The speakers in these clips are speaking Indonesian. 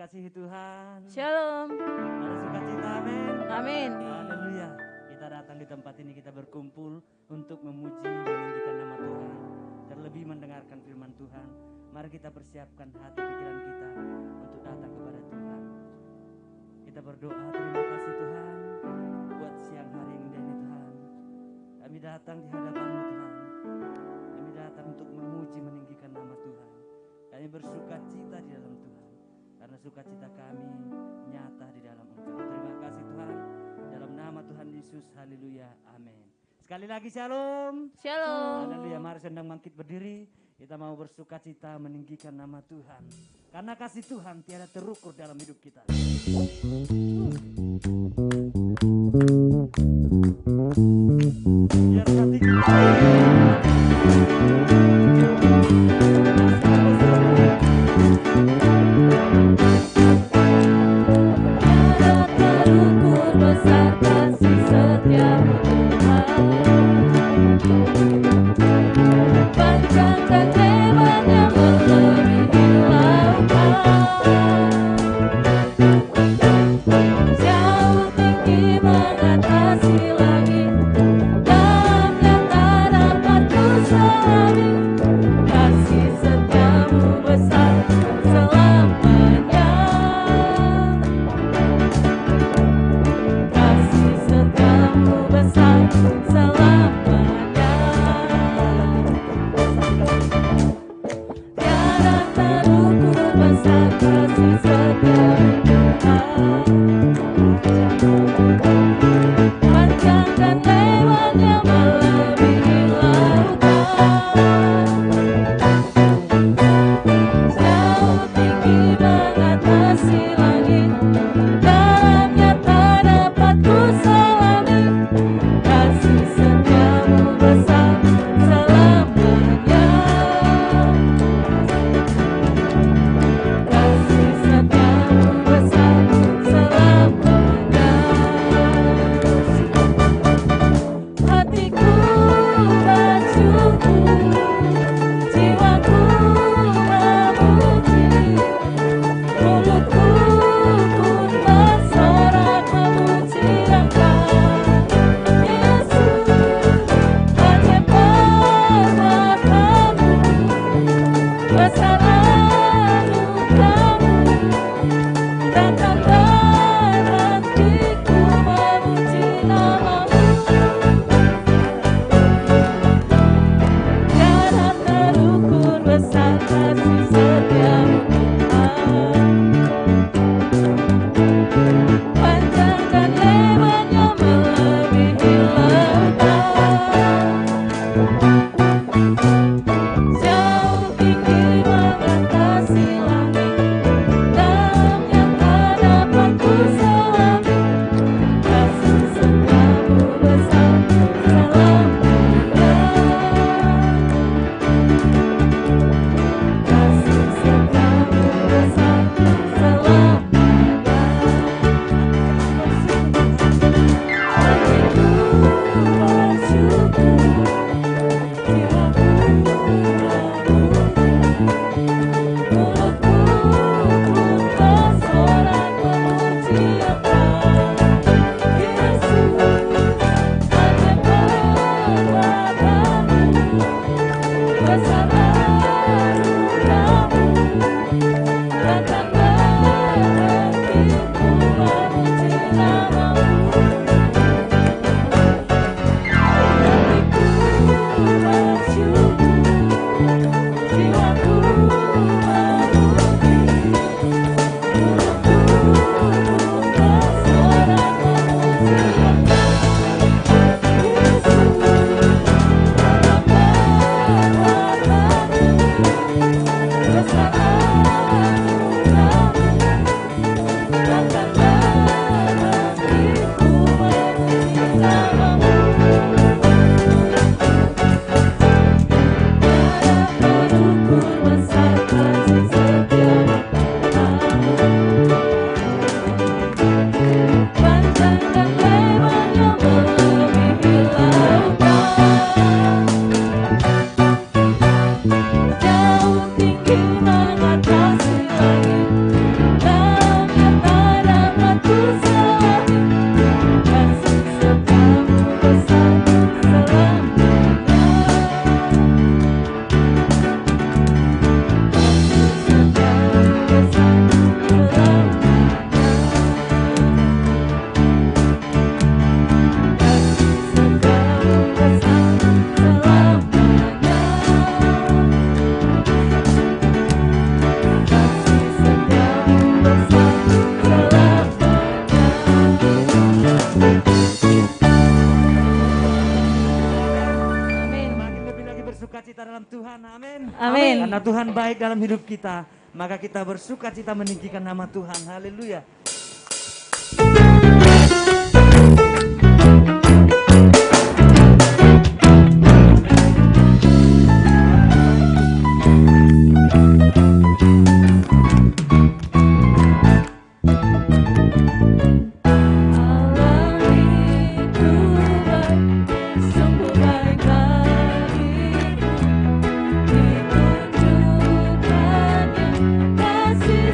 dikasihi Tuhan. Shalom. Ada sukacita, amin. Amin. Haleluya. Kita datang di tempat ini, kita berkumpul untuk memuji, meninggikan nama Tuhan. Terlebih mendengarkan firman Tuhan. Mari kita persiapkan hati pikiran kita untuk datang kepada Tuhan. Kita berdoa, terima kasih Tuhan buat siang hari yang indah ini Tuhan. Kami datang di hadapan-Mu Tuhan. Kami datang untuk memuji, meninggikan nama Tuhan. Kami bersukacita di dalam Tuhan. Karena sukacita kami nyata di dalam Engkau. Terima kasih Tuhan. Dalam nama Tuhan Yesus, haleluya, amin. Sekali lagi shalom. Shalom. Haleluya, mari sedang bangkit berdiri. Kita mau bersukacita meninggikan nama Tuhan. Karena kasih Tuhan tiada terukur dalam hidup kita. Biar hati kita terukur besar kasih setiamu Tuhan. Panjang dan lebarnya melebihi lautan. Jauh tinggi mengatasi langit. Dalamnya tak dapat kuselami. Kasih setiamu besar selamanya. Kasih setiamu besar selamanya. Tiada terukur besar kasih setiamu Tuhan. Panjang dan lebarnya melebihi lautan. Jauh tinggi mengatasi langit. Dalamnya tak dapat kuselami. Kasih setiamu besar selamanya. Kasih setiamu besar selamanya. Hatiku bersyukur, jiwaku memuji, mulutku pun bersorak memuji Engkau, Yesus. Hanya perbuatanmu, besar anugerahmu, takkan berhenti ku memuji namamu. Tiada terukur besar kasih setiamu Tuhan. Panjang dan lebarnya melebihi lautan. Jauh tinggi mengatasi langit. Dalamnya tak dapat kuselami. Kasih setiamu besar selamanya. Kasih Tuhan, amin. Amin. Karena Tuhan baik dalam hidup kita, maka kita bersuka cita meninggikan nama Tuhan. Haleluya. Kasih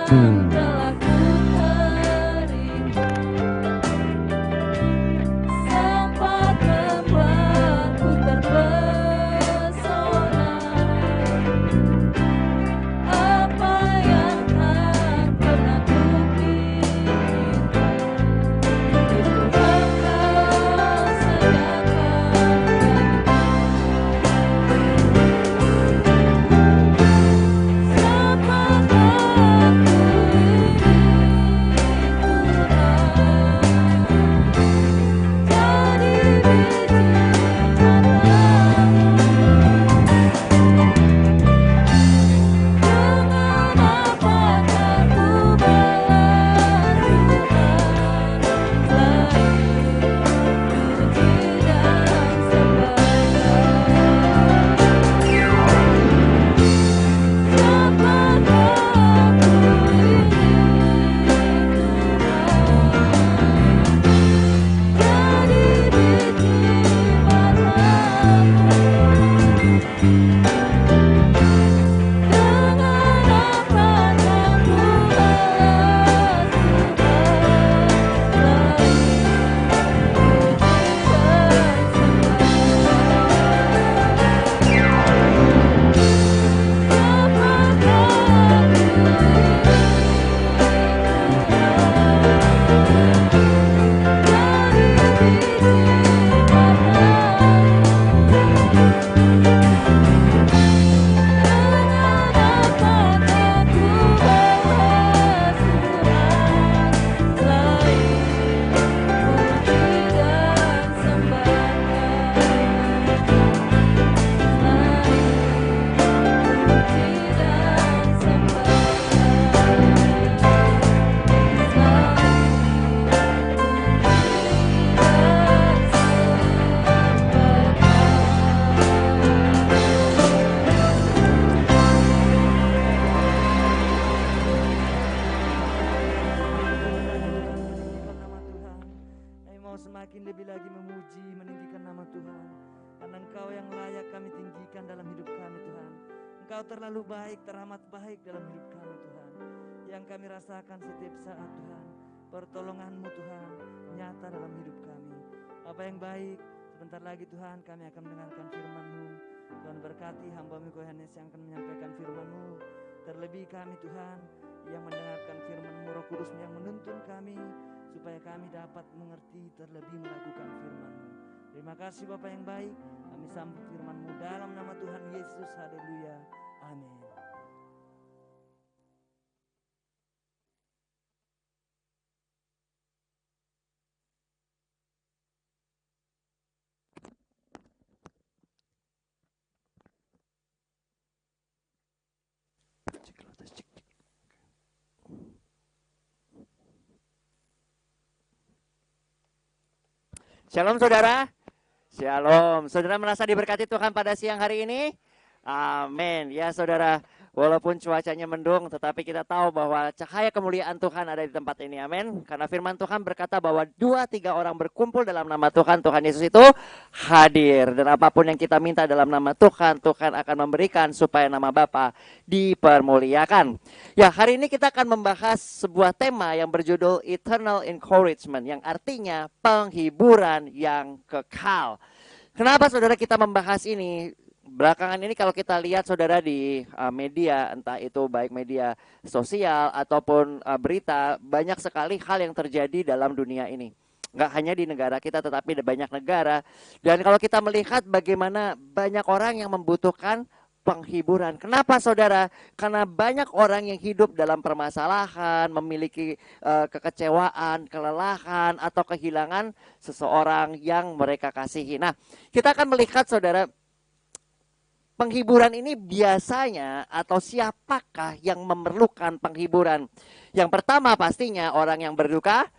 telah ku terima, sempat membuatku terpesona. Apa yang tak pernah kupikirkan, itu Engkau sediakan semakin lebih lagi memuji, meninggikan nama Tuhan. Karena Engkau yang layak kami tinggikan dalam hidup kami Tuhan. Engkau terlalu baik, teramat baik dalam hidup kami Tuhan. Yang kami rasakan setiap saat Tuhan. Pertolongan-Mu Tuhan nyata dalam hidup kami. Apa yang baik, sebentar lagi Tuhan kami akan mendengarkan firman-Mu. Tuhan berkati hamba-Mu Yohanes yang akan menyampaikan firman-Mu. Terlebih kami Tuhan yang mendengarkan firman-Mu, Roh Kudus yang menuntun kami supaya kami dapat mengerti terlebih melakukan firman-Mu. Terima kasih Bapa yang baik, kami sambut firman-Mu dalam nama Tuhan Yesus, haleluya, amin. Shalom saudara. Shalom. Saudara merasa diberkati Tuhan pada siang hari ini? Amin. Ya saudara, walaupun cuacanya mendung tetapi kita tahu bahwa cahaya kemuliaan Tuhan ada di tempat ini. Amin. Karena firman Tuhan berkata bahwa 2-3 orang berkumpul dalam nama Tuhan, Tuhan Yesus itu hadir. Dan apapun yang kita minta dalam nama Tuhan, Tuhan akan memberikan supaya nama Bapa dipermuliakan. Ya, hari ini kita akan membahas sebuah tema yang berjudul Eternal Encouragement, yang artinya penghiburan yang kekal. Kenapa saudara kita membahas ini? Belakangan ini kalau kita lihat saudara di media, entah itu baik media sosial ataupun berita, banyak sekali hal yang terjadi dalam dunia ini. Nggak hanya di negara kita tetapi di banyak negara. Dan kalau kita melihat bagaimana banyak orang yang membutuhkan penghiburan. Kenapa saudara? Karena banyak orang yang hidup dalam permasalahan, memiliki kekecewaan, kelelahan, atau kehilangan seseorang yang mereka kasihi. Nah, kita akan melihat saudara, penghiburan ini biasanya atau siapakah yang memerlukan penghiburan? Yang pertama pastinya orang yang berduka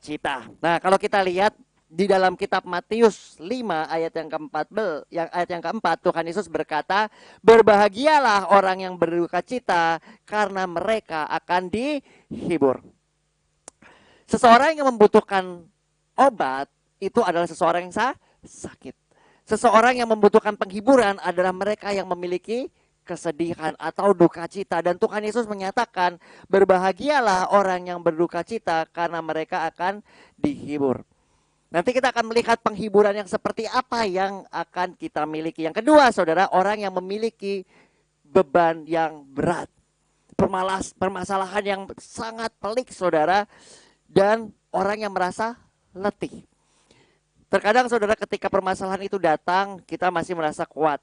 cita. Nah, kalau kita lihat di dalam kitab Matius 5 ayat yang keempat, Tuhan Yesus berkata, berbahagialah orang yang berduka cita karena mereka akan dihibur. Seseorang yang membutuhkan obat itu adalah seseorang yang sakit. Seseorang yang membutuhkan penghiburan adalah mereka yang memiliki kesedihan atau duka cita. Dan Tuhan Yesus menyatakan, berbahagialah orang yang berduka cita karena mereka akan dihibur. Nanti kita akan melihat penghiburan yang seperti apa yang akan kita miliki. Yang kedua, saudara, orang yang memiliki beban yang berat. Permasalahan yang sangat pelik, saudara. Dan orang yang merasa letih. Terkadang, saudara, ketika permasalahan itu datang, kita masih merasa kuat.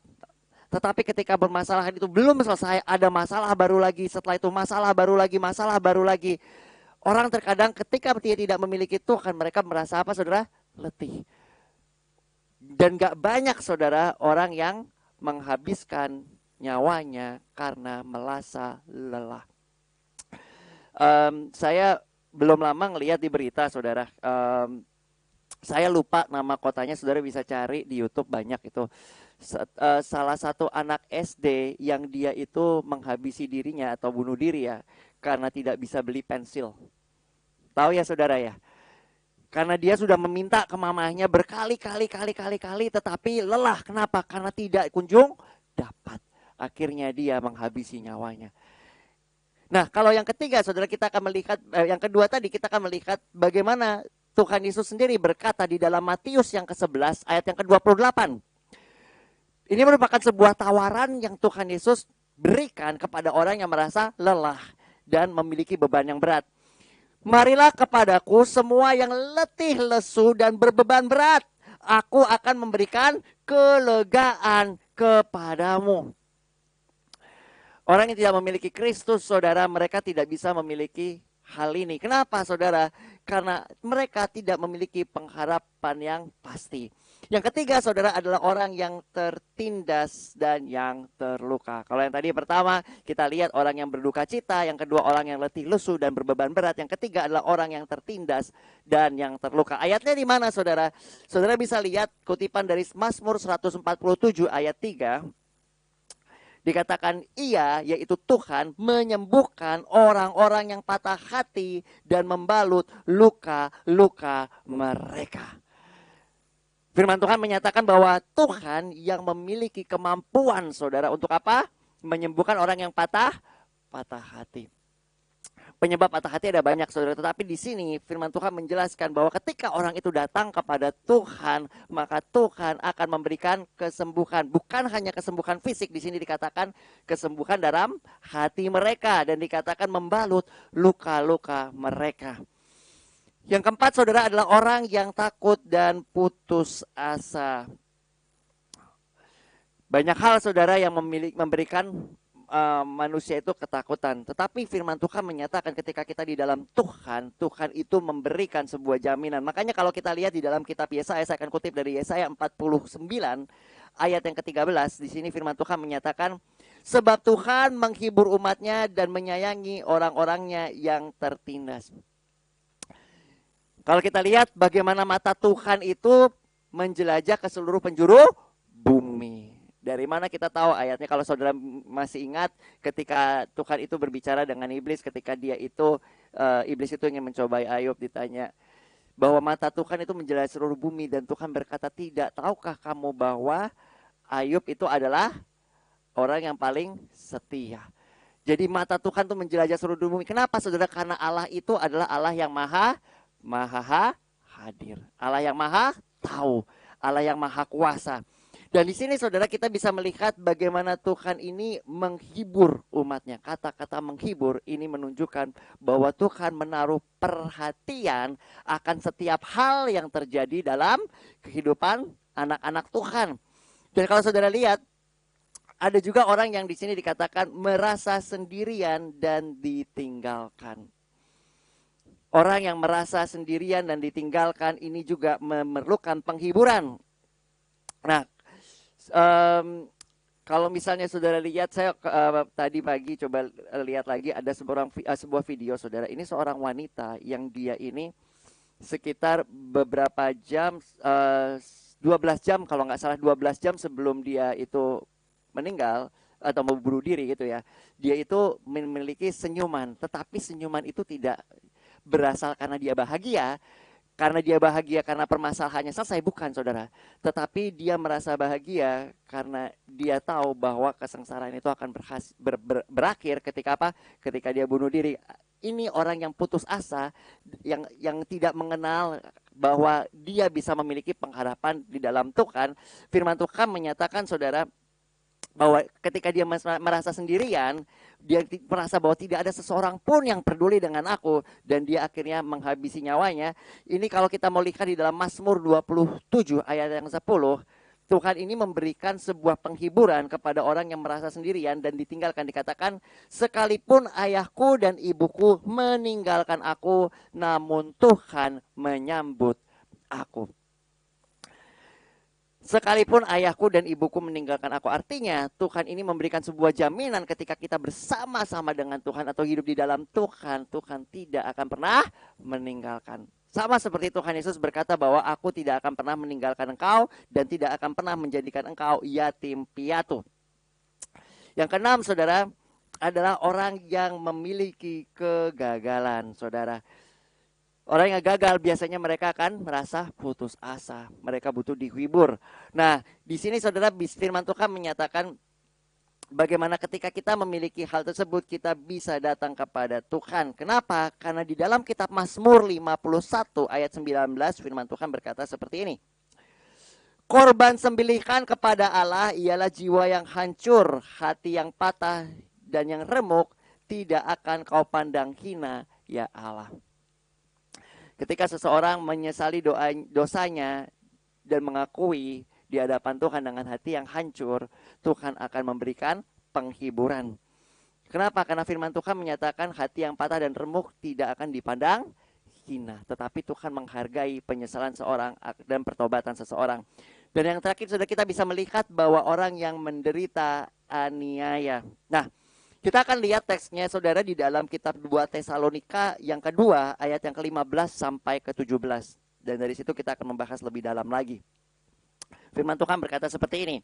Tetapi ketika permasalahan itu belum selesai, ada masalah baru lagi. Setelah itu masalah baru lagi, masalah baru lagi. Orang terkadang ketika dia tidak memiliki Tuhan, mereka merasa apa, saudara? Letih. Dan gak banyak, saudara, orang yang menghabiskan nyawanya karena merasa lelah. Saya belum lama ngelihat di berita, saudara. Saya lupa nama kotanya, saudara bisa cari di YouTube, banyak itu. Salah satu anak SD yang dia itu menghabisi dirinya atau bunuh diri ya, karena tidak bisa beli pensil. Tahu ya, saudara ya? Karena dia sudah meminta ke mamahnya berkali-kali, tetapi lelah. Kenapa? Karena tidak kunjung dapat. Akhirnya dia menghabisi nyawanya. Nah, kalau yang ketiga, saudara, kita akan melihat, yang kedua tadi kita akan melihat bagaimana Tuhan Yesus sendiri berkata di dalam Matius yang ke-11 ayat yang ke-28. Ini merupakan sebuah tawaran yang Tuhan Yesus berikan kepada orang yang merasa lelah dan memiliki beban yang berat. Marilah kepadaku semua yang letih, lesu, dan berbeban berat. Aku akan memberikan kelegaan kepadamu. Orang yang tidak memiliki Kristus, saudara, mereka tidak bisa memiliki hal ini. Kenapa, saudara? Karena mereka tidak memiliki pengharapan yang pasti. Yang ketiga, saudara, adalah orang yang tertindas dan yang terluka. Kalau yang tadi pertama, kita lihat orang yang berduka cita. Yang kedua, orang yang letih lesu dan berbeban berat. Yang ketiga adalah orang yang tertindas dan yang terluka. Ayatnya di mana, saudara? Saudara bisa lihat kutipan dari Mazmur 147 ayat 3. Dikatakan ia, yaitu Tuhan, menyembuhkan orang-orang yang patah hati dan membalut luka-luka mereka. Firman Tuhan menyatakan bahwa Tuhan yang memiliki kemampuan, saudara, untuk apa? Menyembuhkan orang yang patah hati. Penyebab patah hati ada banyak, saudara. Tetapi di sini firman Tuhan menjelaskan bahwa ketika orang itu datang kepada Tuhan, maka Tuhan akan memberikan kesembuhan. Bukan hanya kesembuhan fisik, di sini dikatakan kesembuhan dalam hati mereka. Dan dikatakan membalut luka-luka mereka. Yang keempat, saudara, adalah orang yang takut dan putus asa. Banyak hal, saudara, yang memberikan manusia itu ketakutan. Tetapi firman Tuhan menyatakan ketika kita di dalam Tuhan, Tuhan itu memberikan sebuah jaminan. Makanya kalau kita lihat di dalam kitab Yesaya, saya akan kutip dari Yesaya 49 ayat yang ke-13. Di sini firman Tuhan menyatakan, sebab Tuhan menghibur umatnya dan menyayangi orang-orangnya yang tertindas. Kalau kita lihat bagaimana mata Tuhan itu menjelajah ke seluruh penjuru bumi. Dari mana kita tahu ayatnya? Kalau saudara masih ingat ketika Tuhan itu berbicara dengan iblis, ketika dia itu iblis itu ingin mencobai Ayub, ditanya bahwa mata Tuhan itu menjelajah seluruh bumi, dan Tuhan berkata, tidak tahukah kamu bahwa Ayub itu adalah orang yang paling setia. Jadi mata Tuhan itu menjelajah seluruh bumi. Kenapa, saudara? Karena Allah itu adalah Allah yang maha hadir, Allah yang maha tahu, Allah yang maha kuasa. Dan di sini, saudara, kita bisa melihat bagaimana Tuhan ini menghibur umatnya. Kata-kata menghibur ini menunjukkan bahwa Tuhan menaruh perhatian akan setiap hal yang terjadi dalam kehidupan anak-anak Tuhan. Dan kalau saudara lihat, ada juga orang yang di sini dikatakan merasa sendirian dan ditinggalkan. Orang yang merasa sendirian dan ditinggalkan ini juga memerlukan penghiburan. Nah, kalau misalnya saudara lihat, saya tadi pagi coba lihat lagi ada sebuah video, saudara. Ini seorang wanita yang dia ini sekitar beberapa jam, 12 jam kalau nggak salah, 12 jam sebelum dia itu meninggal atau mau bunuh diri gitu ya. Dia itu memiliki senyuman, tetapi senyuman itu tidak berasal karena dia bahagia, karena dia bahagia karena permasalahannya selesai, bukan saudara. Tetapi dia merasa bahagia karena dia tahu bahwa kesengsaraan itu akan berakhir ketika apa? Ketika dia bunuh diri. Ini orang yang putus asa, yang tidak mengenal bahwa dia bisa memiliki pengharapan di dalam Tuhan. Firman Tuhan menyatakan saudara, bahwa ketika dia merasa sendirian, dia merasa bahwa tidak ada seseorang pun yang peduli dengan aku, dan dia akhirnya menghabisi nyawanya. Ini kalau kita mau lihat di dalam Mazmur 27 ayat yang 10, Tuhan ini memberikan sebuah penghiburan kepada orang yang merasa sendirian dan ditinggalkan. Dikatakan, sekalipun ayahku dan ibuku meninggalkan aku, namun Tuhan menyambut aku. Sekalipun ayahku dan ibuku meninggalkan aku. Artinya Tuhan ini memberikan sebuah jaminan ketika kita bersama-sama dengan Tuhan atau hidup di dalam Tuhan, Tuhan tidak akan pernah meninggalkan. Sama seperti Tuhan Yesus berkata bahwa aku tidak akan pernah meninggalkan engkau dan tidak akan pernah menjadikan engkau yatim piatu. Yang keenam saudara, adalah orang yang memiliki kegagalan saudara. Orang yang gagal biasanya mereka akan merasa putus asa. Mereka butuh dihibur. Nah, di sini saudara, firman Tuhan menyatakan bagaimana ketika kita memiliki hal tersebut kita bisa datang kepada Tuhan. Kenapa? Karena di dalam kitab Mazmur 51 ayat 19 firman Tuhan berkata seperti ini. Korban sembelihan kepada Allah ialah jiwa yang hancur, hati yang patah dan yang remuk, tidak akan kau pandang hina ya Allah. Ketika seseorang menyesali dosanya dan mengakui di hadapan Tuhan dengan hati yang hancur, Tuhan akan memberikan penghiburan. Kenapa? Karena firman Tuhan menyatakan hati yang patah dan remuk tidak akan dipandang hina. Tetapi Tuhan menghargai penyesalan seorang dan pertobatan seseorang. Dan yang terakhir sudah kita bisa melihat bahwa orang yang menderita aniaya. Nah, kita akan lihat teksnya saudara di dalam kitab 2 Tesalonika yang kedua ayat yang ke-15 sampai ke-17. Dan dari situ kita akan membahas lebih dalam lagi. Firman Tuhan berkata seperti ini.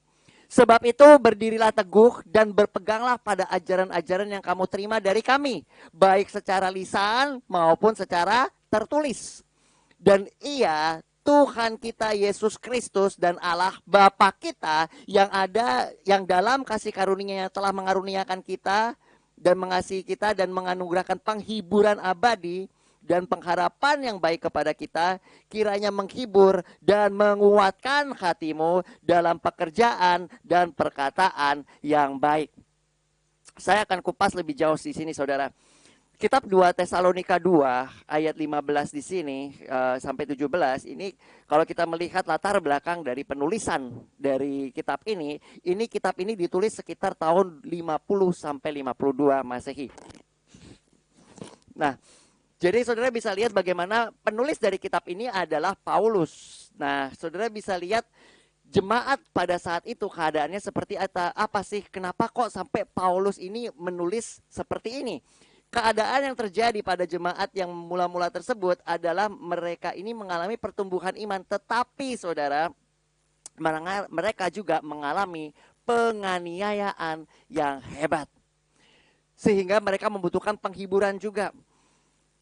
Sebab itu berdirilah teguh dan berpeganglah pada ajaran-ajaran yang kamu terima dari kami. Baik secara lisan maupun secara tertulis. Dan ia Tuhan kita Yesus Kristus dan Allah Bapa kita yang dalam kasih karunia-Nya telah mengaruniakan kita dan mengasihi kita dan menganugerahkan penghiburan abadi dan pengharapan yang baik kepada kita, kiranya menghibur dan menguatkan hatimu dalam pekerjaan dan perkataan yang baik. Saya akan kupas lebih jauh di sini saudara. Kitab 2 Tesalonika 2 ayat 15 di sini sampai 17 ini kalau kita melihat latar belakang dari penulisan dari kitab ini kitab ini ditulis sekitar tahun 50 sampai 52 Masehi. Nah, jadi saudara bisa lihat bagaimana penulis dari kitab ini adalah Paulus. Nah, saudara bisa lihat jemaat pada saat itu keadaannya seperti apa sih? Kenapa kok sampai Paulus ini menulis seperti ini? Keadaan yang terjadi pada jemaat yang mula-mula tersebut adalah mereka ini mengalami pertumbuhan iman. Tetapi saudara, mereka juga mengalami penganiayaan yang hebat. Sehingga mereka membutuhkan penghiburan juga.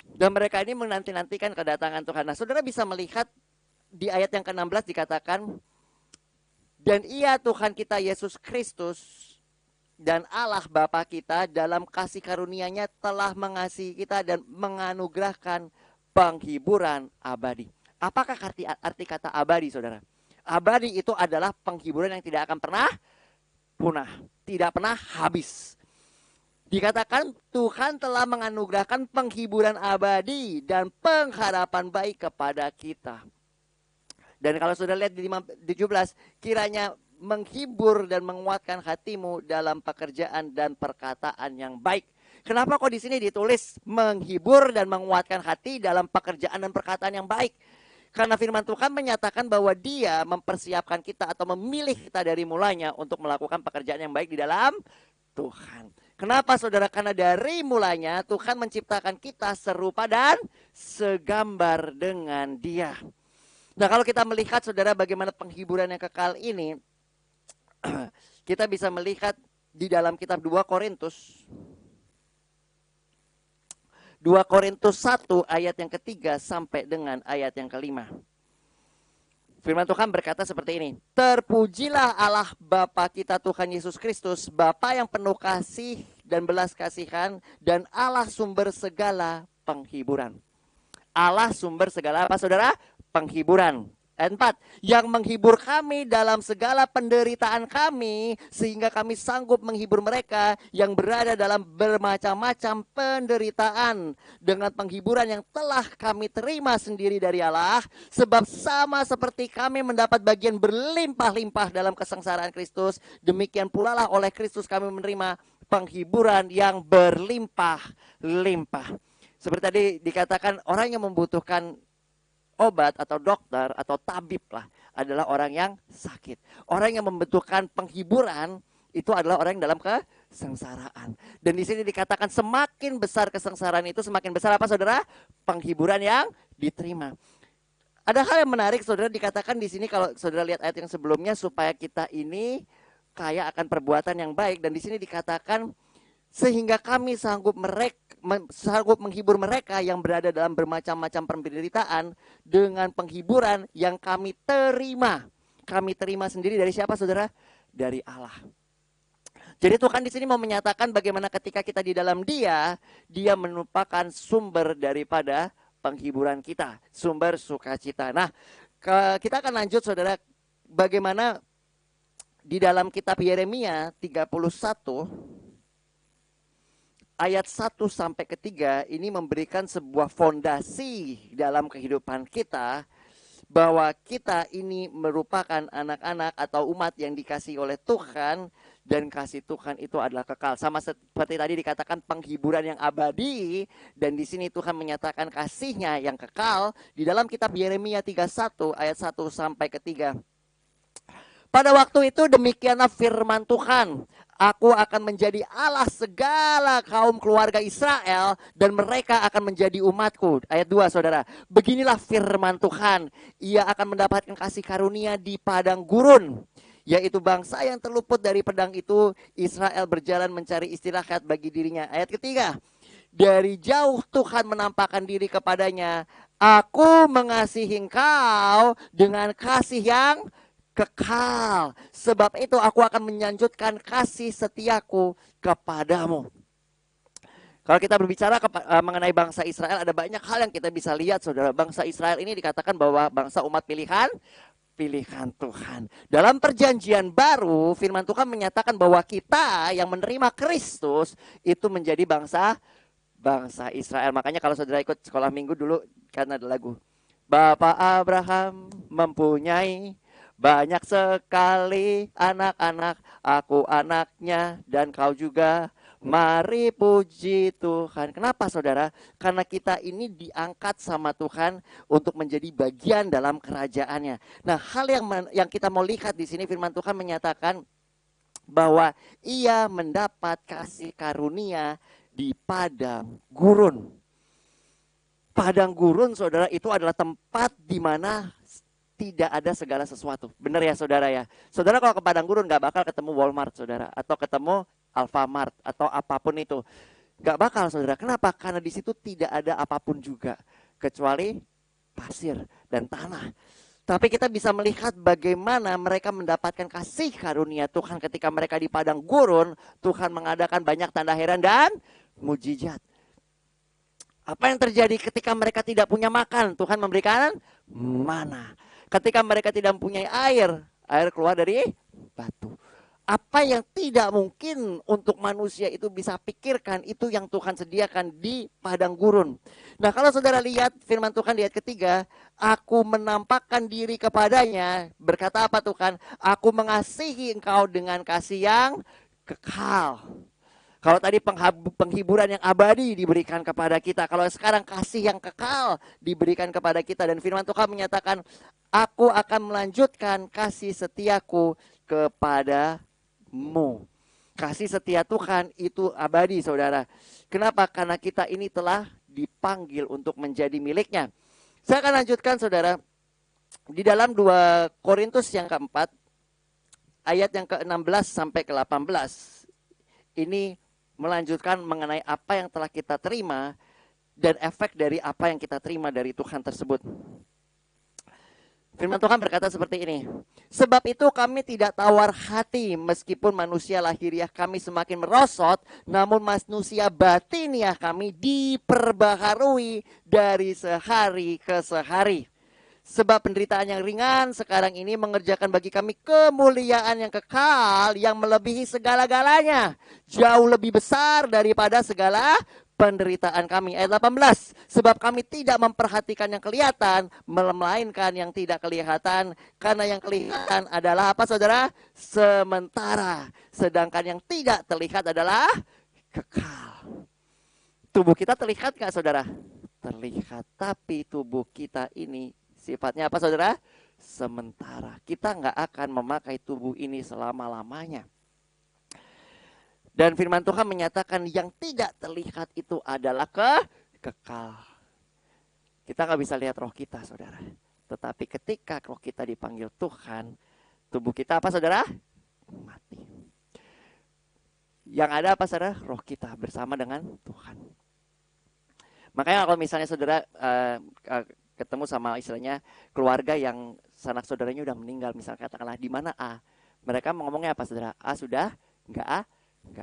Dan mereka ini menanti-nantikan kedatangan Tuhan. Nah saudara bisa melihat di ayat yang ke-16 dikatakan, dan ia Tuhan kita Yesus Kristus dan Allah Bapa kita dalam kasih karunia-Nya telah mengasihi kita dan menganugerahkan penghiburan abadi. Apakah arti kata abadi saudara? Abadi itu adalah penghiburan yang tidak akan pernah punah, tidak pernah habis. Dikatakan Tuhan telah menganugerahkan penghiburan abadi dan pengharapan baik kepada kita. Dan kalau sudah lihat di 17, kiranya menghibur dan menguatkan hatimu dalam pekerjaan dan perkataan yang baik. Kenapa kok di sini ditulis menghibur dan menguatkan hati dalam pekerjaan dan perkataan yang baik? Karena firman Tuhan menyatakan bahwa Dia mempersiapkan kita atau memilih kita dari mulanya untuk melakukan pekerjaan yang baik di dalam Tuhan. Kenapa saudara? Karena dari mulanya Tuhan menciptakan kita serupa dan segambar dengan Dia. Nah kalau kita melihat saudara bagaimana penghiburan yang kekal ini, kita bisa melihat di dalam kitab 2 Korintus 2 Korintus 1 ayat yang ketiga sampai dengan ayat yang kelima. Firman Tuhan berkata seperti ini. Terpujilah Allah Bapa kita Tuhan Yesus Kristus, Bapa yang penuh kasih dan belas kasihan, dan Allah sumber segala penghiburan. Allah sumber segala apa saudara? Penghiburan. Ayat 4, yang menghibur kami dalam segala penderitaan kami, sehingga kami sanggup menghibur mereka yang berada dalam bermacam-macam penderitaan, dengan penghiburan yang telah kami terima sendiri dari Allah, sebab sama seperti kami mendapat bagian berlimpah-limpah dalam kesengsaraan Kristus, demikian pula lah oleh Kristus kami menerima penghiburan yang berlimpah-limpah. Seperti tadi dikatakan, orang yang membutuhkan obat atau dokter atau tabib lah adalah orang yang sakit. Orang yang membutuhkan penghiburan itu adalah orang yang dalam kesengsaraan. Dan di sini dikatakan semakin besar kesengsaraan itu, semakin besar apa saudara? Penghiburan yang diterima. Ada hal yang menarik saudara, dikatakan di sini kalau saudara lihat ayat yang sebelumnya, supaya kita ini kaya akan perbuatan yang baik, dan di sini dikatakan sehingga kami sanggup menghibur mereka yang berada dalam bermacam-macam penderitaan dengan penghiburan yang kami terima. Kami terima sendiri dari siapa saudara? Dari Allah. Jadi Tuhan di sini mau menyatakan bagaimana ketika kita di dalam Dia merupakan sumber daripada penghiburan kita, sumber sukacita. Nah, kita akan lanjut saudara, bagaimana di dalam kitab Yeremia 31 ayat 1 sampai ke 3 ini memberikan sebuah fondasi dalam kehidupan kita, bahwa kita ini merupakan anak-anak atau umat yang dikasihi oleh Tuhan, dan kasih Tuhan itu adalah kekal. Sama seperti tadi dikatakan penghiburan yang abadi, dan di sini Tuhan menyatakan kasihnya yang kekal di dalam kitab Yeremia 31 ayat 1 sampai ke 3. Pada waktu itu demikianlah firman Tuhan, aku akan menjadi Allah segala kaum keluarga Israel, dan mereka akan menjadi umatku. Ayat 2 saudara, beginilah firman Tuhan, ia akan mendapatkan kasih karunia di padang gurun, yaitu bangsa yang terluput dari pedang itu, Israel berjalan mencari istirahat bagi dirinya. Ayat ketiga, dari jauh Tuhan menampakkan diri kepadanya, aku mengasihi engkau dengan kasih yang kekal, sebab itu aku akan menyanjutkan kasih setiaku kepadamu. Kalau kita berbicara mengenai bangsa Israel, ada banyak hal yang kita bisa lihat saudara. Bangsa Israel ini dikatakan bahwa bangsa umat pilihan Tuhan. Dalam perjanjian baru, firman Tuhan menyatakan bahwa kita yang menerima Kristus itu menjadi bangsa Israel. Makanya kalau saudara ikut sekolah minggu dulu, kan ada lagu, Bapak Abraham mempunyai banyak sekali anak-anak, aku anaknya dan kau juga, mari puji Tuhan. Kenapa saudara? Karena kita ini diangkat sama Tuhan untuk menjadi bagian dalam kerajaannya. Nah, hal yang kita mau lihat di sini, firman Tuhan menyatakan bahwa ia mendapat kasih karunia di padang gurun. Padang gurun saudara itu adalah tempat di mana tidak ada segala sesuatu. Benar ya saudara ya. Saudara kalau ke padang gurun gak bakal ketemu Walmart saudara, atau ketemu Alfamart atau apapun itu. Gak bakal saudara. Kenapa? Karena di situ tidak ada apapun juga kecuali pasir dan tanah. Tapi kita bisa melihat bagaimana mereka mendapatkan kasih karunia Tuhan ketika mereka di padang gurun. Tuhan mengadakan banyak tanda heran dan mujizat. Apa yang terjadi ketika mereka tidak punya makan? Tuhan memberikan mana. Ketika mereka tidak mempunyai air keluar dari batu. Apa yang tidak mungkin untuk manusia itu bisa pikirkan, itu yang Tuhan sediakan di padang gurun. Nah, kalau saudara lihat firman Tuhan di ayat ketiga, aku menampakkan diri kepadanya. Berkata apa Tuhan? Aku mengasihi engkau dengan kasih yang kekal. Kalau tadi penghiburan yang abadi diberikan kepada kita, kalau sekarang kasih yang kekal diberikan kepada kita. Dan firman Tuhan menyatakan, aku akan melanjutkan kasih setiaku kepadamu. Kasih setia Tuhan itu abadi saudara. Kenapa? Karena kita ini telah dipanggil untuk menjadi miliknya. Saya akan lanjutkan saudara. Di dalam 2 Korintus yang keempat, ayat yang ke-16 sampai ke-18. Ini melanjutkan mengenai apa yang telah kita terima dan efek dari apa yang kita terima dari Tuhan tersebut. Firman Tuhan berkata seperti ini. Sebab itu kami tidak tawar hati meskipun manusia lahiriah kami semakin merosot, namun manusia batiniah kami diperbaharui dari sehari ke sehari. Sebab penderitaan yang ringan sekarang ini mengerjakan bagi kami kemuliaan yang kekal yang melebihi segala-galanya. Jauh lebih besar daripada segala penderitaan kami. Ayat 18. Sebab kami tidak memperhatikan yang kelihatan, melainkan yang tidak kelihatan. Karena yang kelihatan adalah apa saudara? Sementara. Sedangkan yang tidak terlihat adalah kekal. Tubuh kita terlihat gak saudara? Terlihat. Tapi tubuh kita ini sifatnya apa saudara? Sementara. Kita nggak akan memakai tubuh ini selama-lamanya. Dan firman Tuhan menyatakan yang tidak terlihat itu adalah kekal. Kita nggak bisa lihat roh kita saudara. Tetapi ketika roh kita dipanggil Tuhan, tubuh kita apa saudara? Mati. Yang ada apa saudara? Roh kita bersama dengan Tuhan. Makanya kalau misalnya saudara ketemu sama istilahnya keluarga yang sanak saudaranya udah meninggal, misalnya katakanlah di mana A, mereka ngomongnya apa saudara? A sudah nggak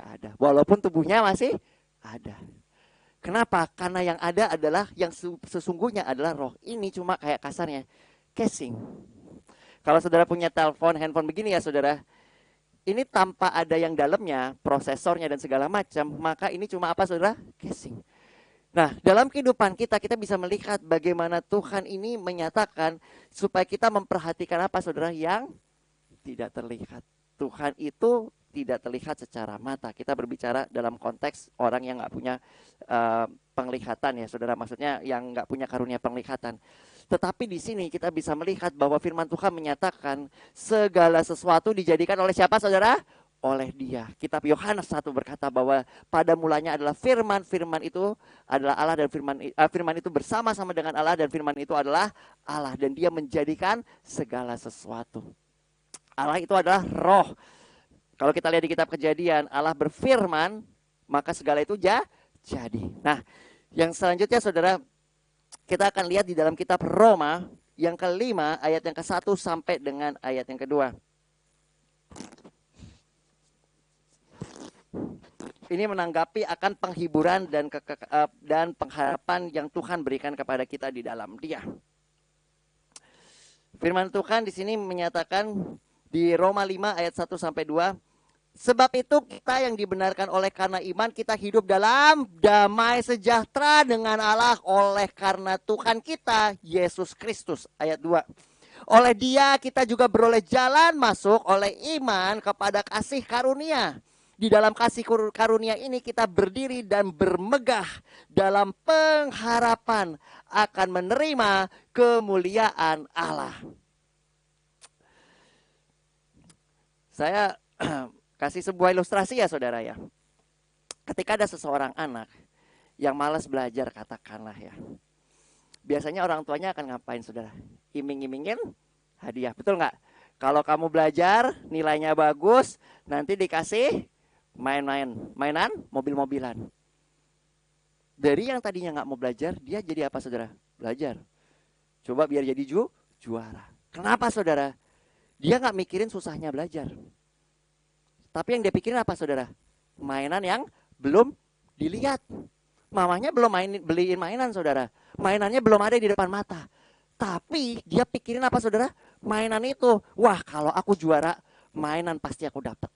ada, walaupun tubuhnya masih ada. Kenapa? Karena yang ada adalah yang sesungguhnya adalah roh. Ini cuma kayak kasarnya casing. Kalau saudara punya telepon, handphone begini ya saudara, ini tanpa ada yang dalamnya, prosesornya dan segala macam, maka ini cuma apa saudara? Casing. Nah, dalam kehidupan kita bisa melihat bagaimana Tuhan ini menyatakan supaya kita memperhatikan apa saudara yang tidak terlihat. Tuhan itu tidak terlihat secara mata. Kita berbicara dalam konteks orang yang nggak punya penglihatan ya saudara. Maksudnya yang nggak punya karunia penglihatan. Tetapi di sini kita bisa melihat bahwa firman Tuhan menyatakan segala sesuatu dijadikan oleh siapa saudara? Oleh Dia. Kitab Yohanes 1 berkata bahwa pada mulanya adalah firman, firman itu adalah Allah dan firman itu bersama-sama dengan Allah dan firman itu adalah Allah dan Dia menjadikan segala sesuatu. Allah itu adalah roh. Kalau kita lihat di kitab Kejadian, Allah berfirman, maka segala itu jadi. Nah, yang selanjutnya saudara, kita akan lihat di dalam kitab Roma yang kelima ayat yang ke-1 sampai dengan ayat yang kedua. Ini menanggapi akan penghiburan dan pengharapan yang Tuhan berikan kepada kita di dalam Dia. Firman Tuhan di sini menyatakan di Roma 5 ayat 1 sampai 2, sebab itu kita yang dibenarkan oleh karena iman kita hidup dalam damai sejahtera dengan Allah oleh karena Tuhan kita Yesus Kristus. Ayat 2. Oleh Dia kita juga beroleh jalan masuk oleh iman kepada kasih karunia. Di dalam kasih karunia ini kita berdiri dan bermegah dalam pengharapan akan menerima kemuliaan Allah. Saya kasih sebuah ilustrasi ya saudara ya. Ketika ada seseorang anak yang malas belajar katakanlah ya. Biasanya orang tuanya akan ngapain saudara? Iming-imingin hadiah, betul nggak? Kalau kamu belajar nilainya bagus, nanti dikasih mainan, mobil-mobilan. Dari yang tadinya nggak mau belajar, dia jadi apa saudara? Belajar. Coba biar jadi juara. Kenapa saudara? Dia nggak mikirin susahnya belajar. Tapi yang dia pikirin apa saudara? Mainan yang belum dilihat. Mamanya belum beliin mainan saudara. Mainannya belum ada di depan mata. Tapi dia pikirin apa saudara? Mainan itu. Wah kalau aku juara, mainan pasti aku dapat.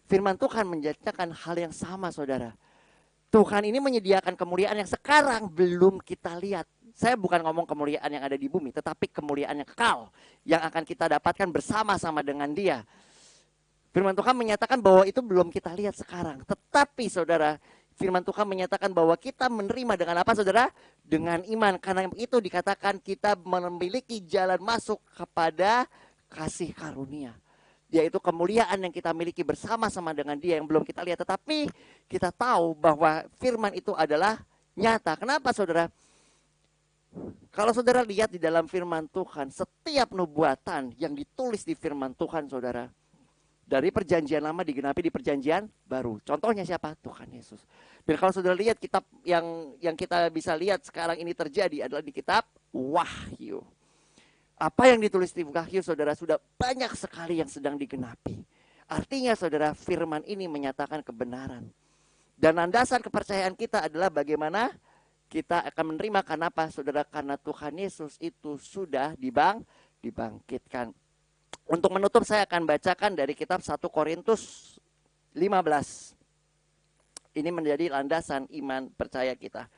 Firman Tuhan menyatakan hal yang sama saudara. Tuhan ini menyediakan kemuliaan yang sekarang belum kita lihat. Saya bukan ngomong kemuliaan yang ada di bumi, tetapi kemuliaan yang kekal. Yang akan kita dapatkan bersama-sama dengan Dia. Firman Tuhan menyatakan bahwa itu belum kita lihat sekarang. Tetapi saudara, firman Tuhan menyatakan bahwa kita menerima dengan apa saudara? Dengan iman. Karena itu dikatakan kita memiliki jalan masuk kepada kasih karunia. Yaitu kemuliaan yang kita miliki bersama-sama dengan Dia yang belum kita lihat. Tetapi kita tahu bahwa firman itu adalah nyata. Kenapa saudara? Kalau saudara lihat di dalam firman Tuhan, setiap nubuatan yang ditulis di firman Tuhan saudara, Dari perjanjian lama digenapi di perjanjian baru. Contohnya siapa? Tuhan Yesus. Dan kalau saudara lihat kitab yang kita bisa lihat sekarang ini terjadi adalah di kitab Wahyu. Apa yang ditulis di Wahyu, saudara, sudah banyak sekali yang sedang digenapi. Artinya saudara, firman ini menyatakan kebenaran. Dan landasan kepercayaan kita adalah bagaimana kita akan menerima. Kenapa saudara? Karena Tuhan Yesus itu sudah dibangkitkan. Untuk menutup saya akan bacakan dari kitab 1 Korintus 15. Ini menjadi landasan iman percaya kita.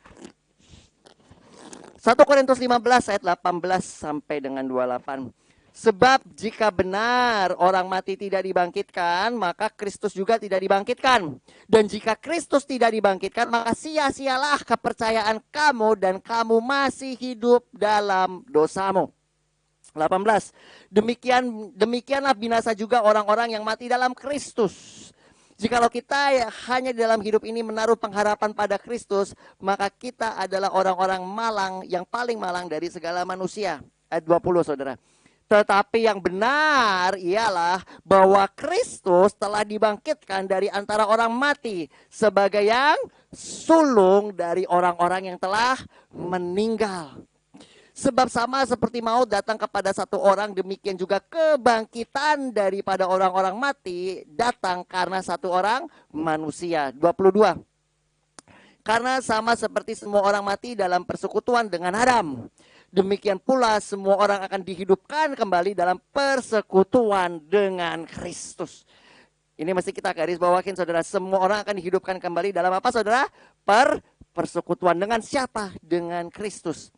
1 Korintus 15 ayat 18 sampai dengan 28. Sebab jika benar orang mati tidak dibangkitkan, maka Kristus juga tidak dibangkitkan. Dan jika Kristus tidak dibangkitkan, maka sia-sialah kepercayaan kamu dan kamu masih hidup dalam dosamu. 18. Demikianlah binasa juga orang-orang yang mati dalam Kristus. Jikalau kita hanya dalam hidup ini menaruh pengharapan pada Kristus, maka kita adalah orang-orang malang, yang paling malang dari segala manusia. Ayat 20 saudara. Tetapi yang benar ialah bahwa Kristus telah dibangkitkan dari antara orang mati sebagai yang sulung dari orang-orang yang telah meninggal. Sebab sama seperti maut datang kepada satu orang, demikian juga kebangkitan daripada orang-orang mati datang karena satu orang manusia. 22. Karena sama seperti semua orang mati dalam persekutuan dengan Adam, demikian pula semua orang akan dihidupkan kembali dalam persekutuan dengan Kristus. Ini mesti kita garis bawahin saudara. Semua orang akan dihidupkan kembali dalam apa saudara? Persekutuan dengan siapa? Dengan Kristus.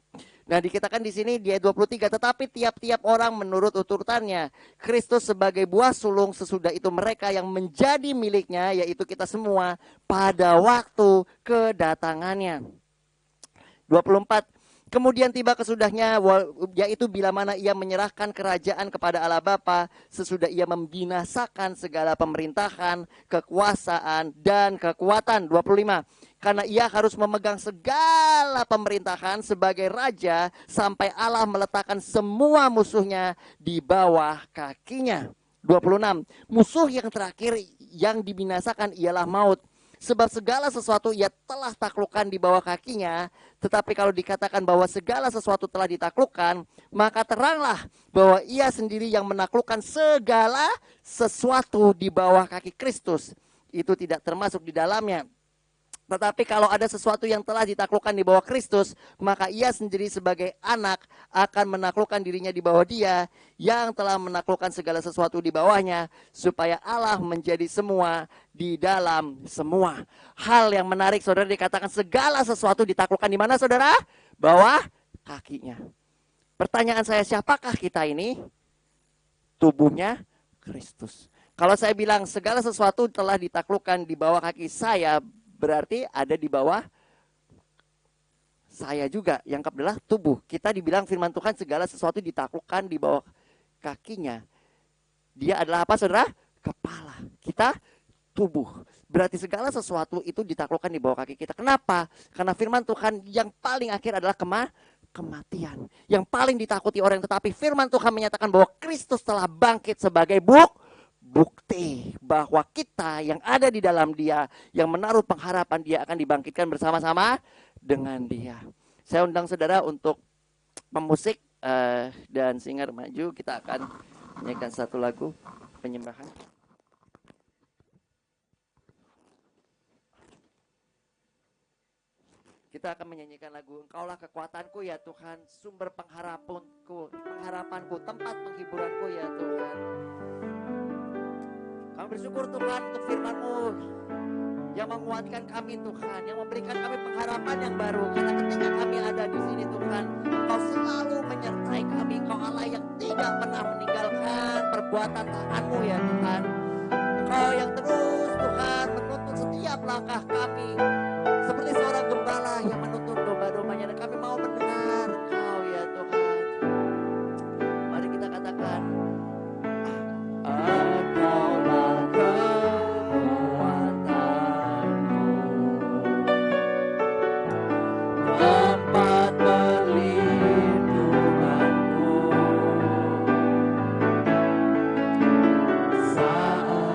Nah, dikatakan di sini di ayat 23, tetapi tiap-tiap orang menurut urutannya. Kristus sebagai buah sulung, sesudah itu mereka yang menjadi miliknya, yaitu kita semua, pada waktu kedatangannya. 24. Kemudian tiba kesudahnya, yaitu bila mana ia menyerahkan kerajaan kepada Allah Bapa, sesudah ia membinasakan segala pemerintahan, kekuasaan, dan kekuatan. 25. Karena ia harus memegang segala pemerintahan sebagai raja, sampai Allah meletakkan semua musuhnya di bawah kakinya. 26. Musuh yang terakhir yang dibinasakan ialah maut. Sebab segala sesuatu ia telah taklukkan di bawah kakinya. Tetapi kalau dikatakan bahwa segala sesuatu telah ditaklukkan, maka teranglah bahwa ia sendiri yang menaklukkan segala sesuatu di bawah kaki Kristus. Itu tidak termasuk di dalamnya. Tetapi kalau ada sesuatu yang telah ditaklukkan di bawah Kristus, maka ia sendiri sebagai anak akan menaklukkan dirinya di bawah dia yang telah menaklukkan segala sesuatu di bawahnya, supaya Allah menjadi semua di dalam semua. Hal yang menarik saudara, dikatakan segala sesuatu ditaklukkan di mana saudara? Bawah kakinya. Pertanyaan saya, siapakah kita ini? Tubuhnya Kristus. Kalau saya bilang segala sesuatu telah ditaklukkan di bawah kaki saya, berarti ada di bawah saya juga, yang adalah tubuh. Kita dibilang firman Tuhan segala sesuatu ditaklukkan di bawah kakinya. Dia adalah apa saudara? Kepala. Kita tubuh. Berarti segala sesuatu itu ditaklukkan di bawah kaki kita. Kenapa? Karena firman Tuhan yang paling akhir adalah kematian. Yang paling ditakuti orang. Tetapi firman Tuhan menyatakan bahwa Kristus telah bangkit sebagai bukti bahwa kita yang ada di dalam dia, yang menaruh pengharapan dia akan dibangkitkan bersama-sama dengan dia. Saya undang saudara untuk pemusik dan singer maju. Kita akan menyanyikan satu lagu penyembahan. Kita akan menyanyikan lagu Engkaulah kekuatanku ya Tuhan, sumber pengharapanku, tempat penghiburanku ya Tuhan. Kami bersyukur Tuhan untuk firman-Mu yang menguatkan kami Tuhan, yang memberikan kami pengharapan yang baru. Karena ketika kami ada di sini Tuhan, Engkau selalu menyertai kami. Engkau Allah yang tidak pernah meninggalkan perbuatan tangan-Mu ya Tuhan. Engkau yang terus Tuhan menuntun setiap langkah kami. Seperti seorang gembala yang menuntun domba-dombanya. Dan kami mau mendengar Engkau ya Tuhan. Mari kita katakan, Engkaulah kekuatanku, tempat perlindunganku saat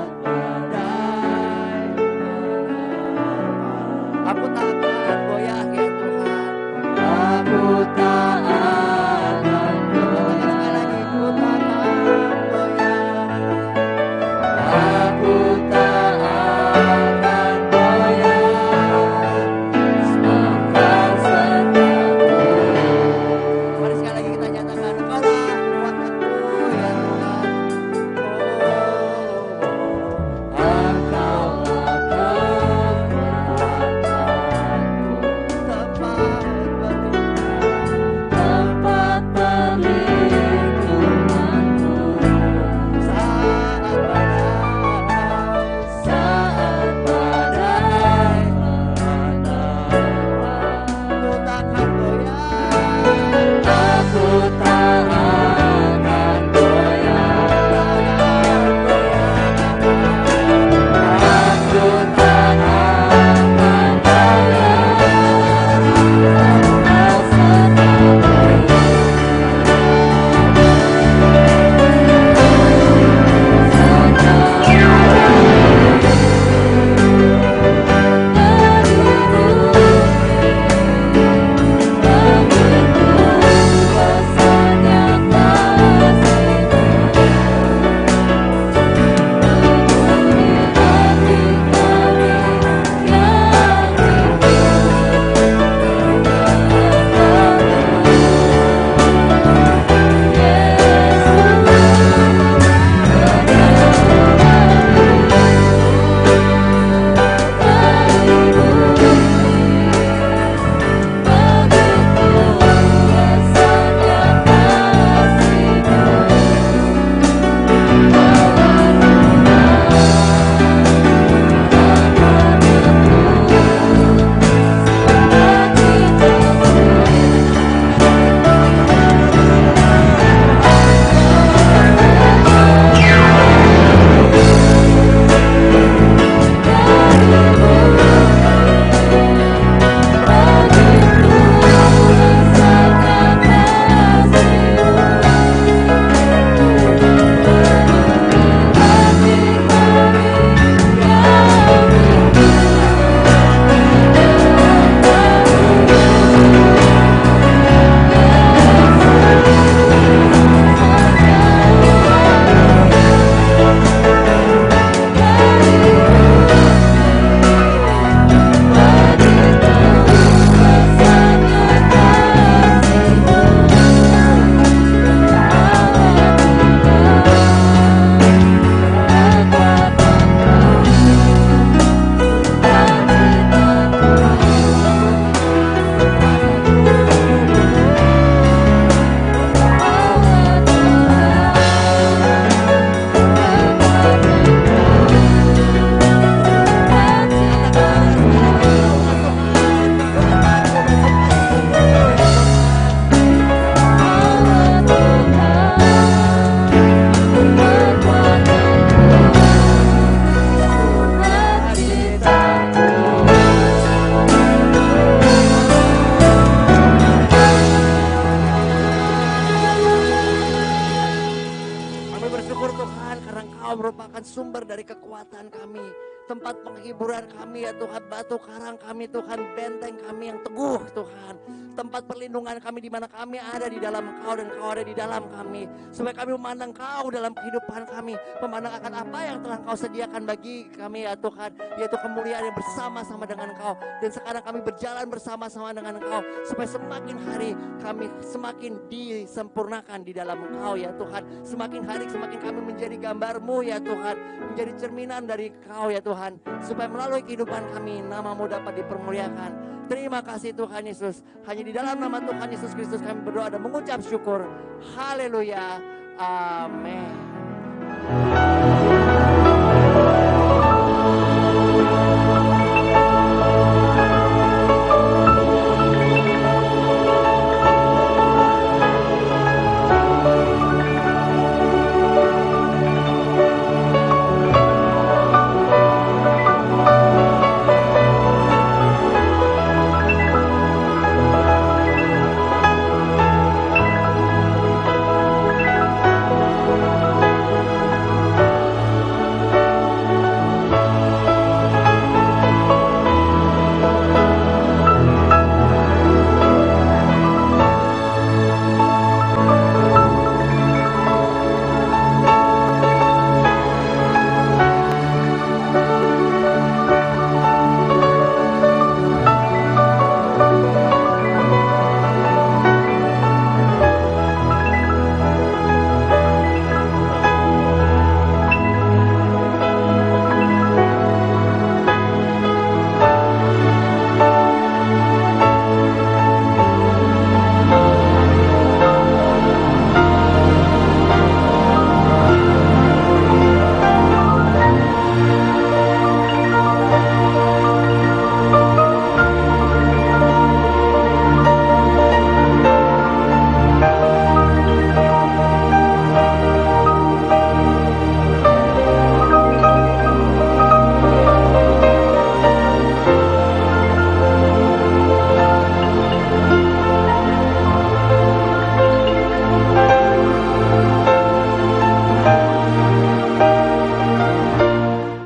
kekuatan kami, tempat penghiburan kami ya Tuhan, batu karang kami Tuhan, benteng kami yang teguh Tuhan, tempat perlindungan kami di mana kami ada di dalam Engkau dan Engkau ada di dalam kami, supaya kami memandang Engkau dalam kehidupan kami, memandang akan apa yang telah Engkau sediakan bagi kami ya Tuhan, yaitu kemuliaan yang bersama-sama dengan Engkau, dan sekarang kami berjalan bersama-sama dengan Engkau, supaya semakin hari kami semakin disempurnakan di dalam Engkau ya Tuhan, semakin hari semakin kami menjadi gambar-Mu ya Tuhan, menjadi cerminan dari Engkau ya Tuhan, supaya melalui kehidupan kami nama-Mu dapat dipermuliakan. Terima kasih Tuhan Yesus. Hanya di dalam nama Tuhan Yesus Kristus kami berdoa dan mengucap syukur. Haleluya. Amin.